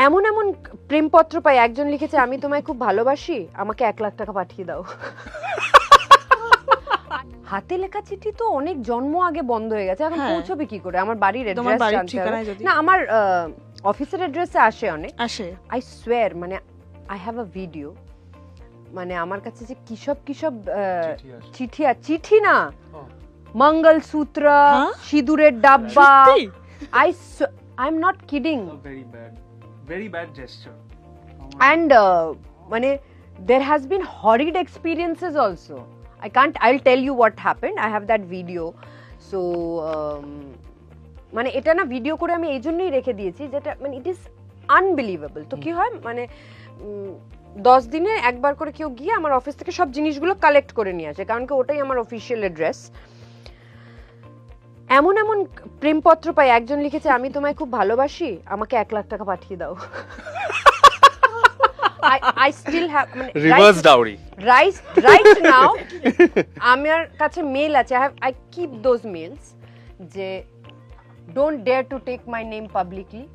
এমন এমন প্রেমপত্র পাই, একজন লিখেছে আমি তোমায় খুব ভালোবাসি, আমাকে 1,00,000 টাকা পাঠিয়ে দাও। হাতে লেখা চিঠি তো অনেক জন্ম আগে বন্ধ হয়ে গেছে, এখন পৌঁছবে কি করে? আমার বাড়ির অ্যাড্রেস জানতে হবে না, আমার অফিসের অ্যাড্রেসে আসে অনেক, আই সোয়্যার, মানে আই হ্যাভ আ ভিডিও, মানে আমার কাছে যে কিসব চিঠি না, মঙ্গলসূত্র, সিঁদুরের ডাব্বা, I am not kidding, very bad gesture. and মানে there has been horrid experiences also. I'll tell you what happened. I have that video. So মানে এটা না ভিডিও করে আমি এই জন্যই রেখে দিয়েছি, যেটা মানে ইট ইজ আনবিলিভেবল। তো কি হয়, মানে 10 দিনে একবার করে কেউ গিয়ে আমার অফিস থেকে সব জিনিসগুলো কালেক্ট করে নিয়ে আসে, কারণ কি ওটাই আমার অফিসিয়াল অ্যাড্রেস। এমন এমন প্রেমপত্র পাই, একজন লিখেছে আমি তোমায় খুব ভালোবাসি, আমাকে 1,00,000 টাকা পাঠিয়ে দাও। I still have reverse dowry. Right now আমার কাছে মেল আছে, I keep those mails যে don't dare to take my name publicly,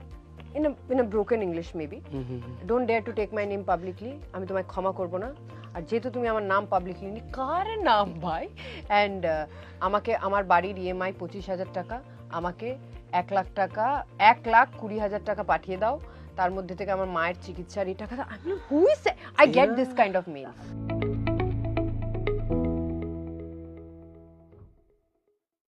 in a broken English maybe, don't dare to take my name publicly, আমি তোমায় ক্ষমা করব না, আর যেহেতু তুমি আমার নাম পাবলিকলি নি, কার নাম ভাই, অ্যান্ড আমাকে আমার বাড়ির EMI 25,000 টাকা, আমাকে 1,00,000 টাকা, 1,20,000 টাকা পাঠিয়ে দাও, তার মধ্যে থেকে আমার মায়ের চিকিৎসার এই টাকা। I get this kind of mail.